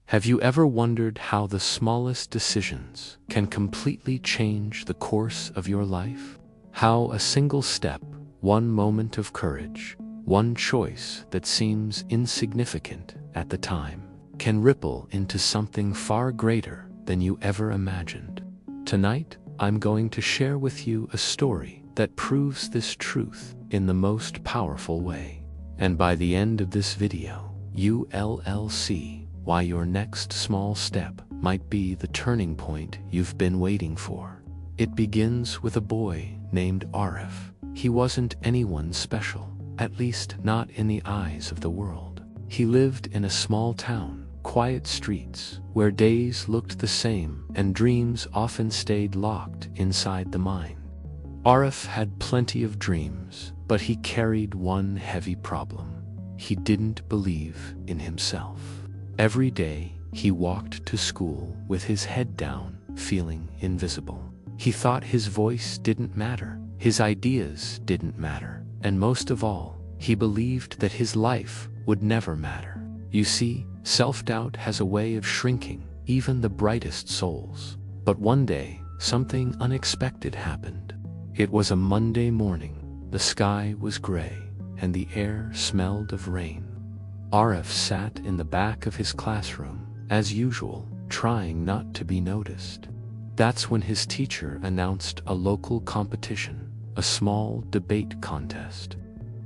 Have you ever wondered how the smallest decisions can completely change the course of your life? How a single step, one moment of courage, one choice that seems insignificant at the time, can ripple into something far greater than you ever imagined? Tonight, I'm going to share with you a story that proves this truth in the most powerful way. And by the end of this video, you'll see why your next small step might be the turning point you've been waiting for. It begins with a boy named Arif. He wasn't anyone special, at least not in the eyes of the world. He lived in a small town, quiet streets, where days looked the same and dreams often stayed locked inside the mind. Arif had plenty of dreams, but he carried one heavy problem. He didn't believe in himself. Every day, he walked to school with his head down, feeling invisible. He thought his voice didn't matter, his ideas didn't matter, and most of all, he believed that his life would never matter. You see, self-doubt has a way of shrinking even the brightest souls. But one day, something unexpected happened. It was a Monday morning. The sky was gray, and the air smelled of rain. Arif sat in the back of his classroom, as usual, trying not to be noticed. That's when his teacher announced a local competition, a small debate contest.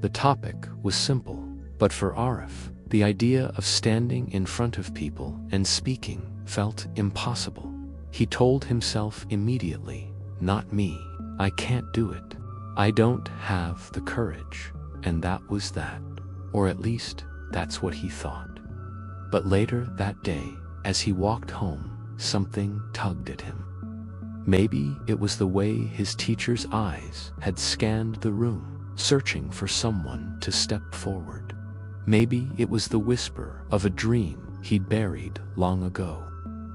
The topic was simple, but for Arif, the idea of standing in front of people and speaking felt impossible. He told himself immediately, "Not me. I can't do it. I don't have the courage." And that was that. Or at least, that's what he thought. But later that day, as he walked home, something tugged at him. Maybe it was the way his teacher's eyes had scanned the room, searching for someone to step forward. Maybe it was the whisper of a dream he'd buried long ago.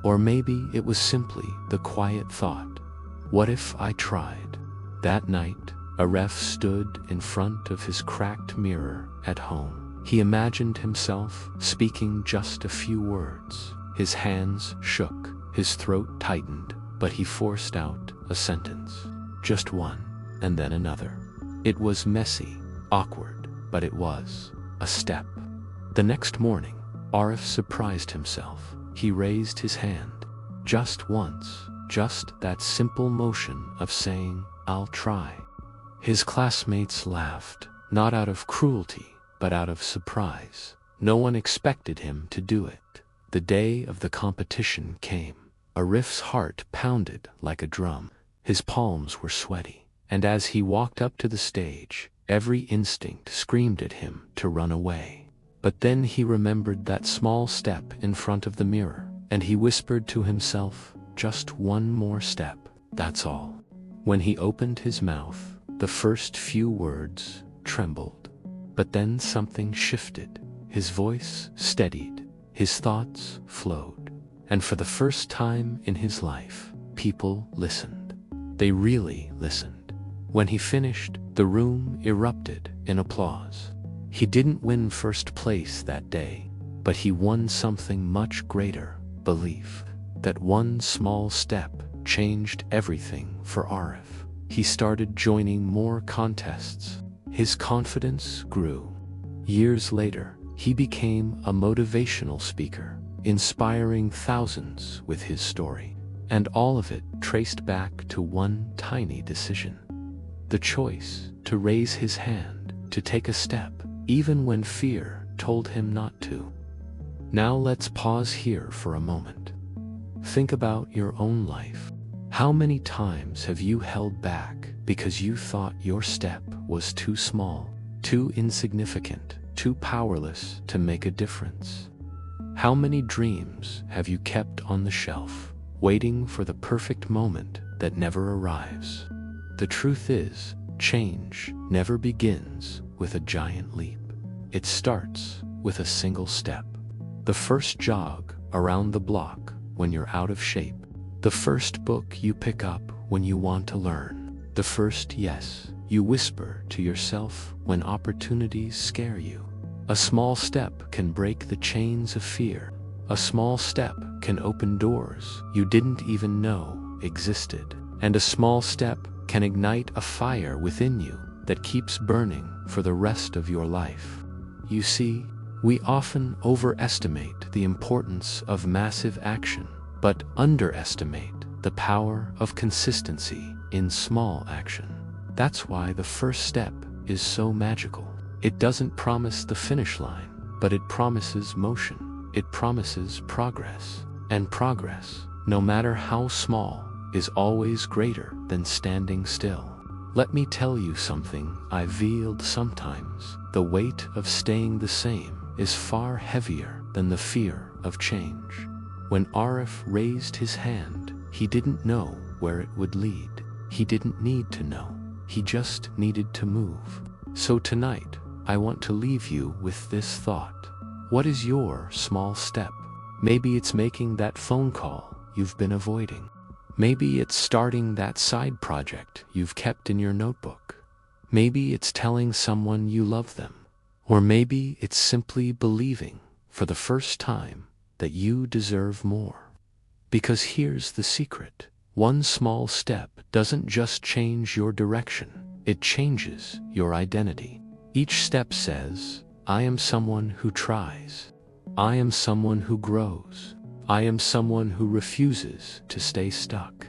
Or maybe it was simply the quiet thought, "What if I tried?" That night, Arif stood in front of his cracked mirror at home. He imagined himself speaking just a few words. His hands shook, his throat tightened, but he forced out a sentence. Just one, and then another. It was messy, awkward, but it was a step. The next morning, Arif surprised himself. He raised his hand. Just once, just that simple motion of saying, "I'll try." His classmates laughed, not out of cruelty, but out of surprise. No one expected him to do it. The day of the competition came. Arif's heart pounded like a drum. His palms were sweaty. And as he walked up to the stage, every instinct screamed at him to run away. But then he remembered that small step in front of the mirror, and he whispered to himself, "Just one more step, that's all." When he opened his mouth, the first few words trembled. But then something shifted. His voice steadied. His thoughts flowed. And for the first time in his life, people listened. They really listened. When he finished, the room erupted in applause. He didn't win first place that day, but he won something much greater: belief. That one small step changed everything for Arif. He started joining more contests. His confidence grew. Years later, he became a motivational speaker, inspiring thousands with his story. And all of it traced back to one tiny decision. The choice to raise his hand, to take a step, even when fear told him not to. Now let's pause here for a moment. Think about your own life. How many times have you held back because you thought your step was too small, too insignificant, too powerless to make a difference? How many dreams have you kept on the shelf, waiting for the perfect moment that never arrives? The truth is, change never begins with a giant leap. It starts with a single step. The first jog around the block when you're out of shape. The first book you pick up when you want to learn. The first yes you whisper to yourself when opportunities scare you. A small step can break the chains of fear, A small step can open doors you didn't even know existed. And a small step can ignite a fire within you that keeps burning for the rest of your life. You see, we often overestimate the importance of massive action, but underestimate the power of consistency in small action. That's why the first step is so magical. It doesn't promise the finish line, but it promises motion. It promises progress. And progress, no matter how small, is always greater than standing still. Let me tell you something I've felt sometimes. The weight of staying the same is far heavier than the fear of change. When Arif raised his hand, he didn't know where it would lead. He didn't need to know. He just needed to move. So tonight, I want to leave you with this thought. What is your small step? Maybe it's making that phone call you've been avoiding. Maybe it's starting that side project you've kept in your notebook. Maybe it's telling someone you love them. Or maybe it's simply believing, for the first time, that you deserve more. Because here's the secret. One small step doesn't just change your direction, it changes your identity. Each step says, I am someone who tries. I am someone who grows. I am someone who refuses to stay stuck.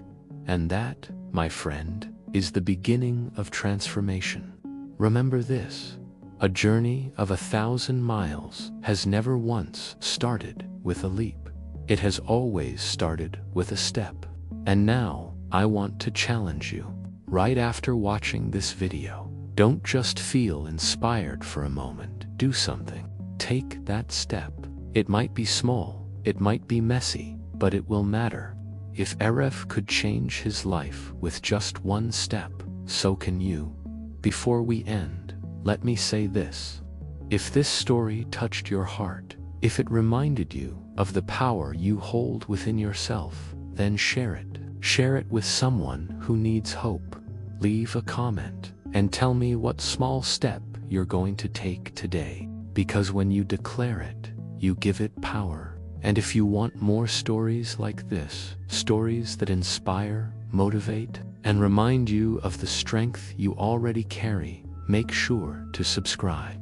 And that, my friend, is the beginning of transformation. Remember this. A journey of 1,000 miles has never once started with a leap. It has always started with a step. And now, I want to challenge you. Right after watching this video, don't just feel inspired for a moment. Do something. Take that step. It might be small, it might be messy, but it will matter. If Arif could change his life with just one step, so can you. Before we end, let me say this. If this story touched your heart, if it reminded you of the power you hold within yourself, then share it. Share it with someone who needs hope. Leave a comment and tell me what small step you're going to take today. Because when you declare it, you give it power. And if you want more stories like this, stories that inspire, motivate, and remind you of the strength you already carry, make sure to subscribe.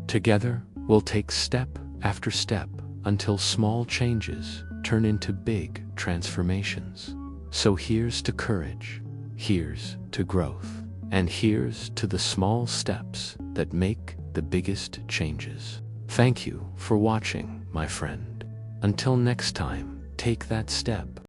Together, we'll take step after step until small changes turn into big transformations. So here's to courage, here's to growth, and here's to the small steps that make the biggest changes. Thank you for watching, my friend. Until next time, take that step.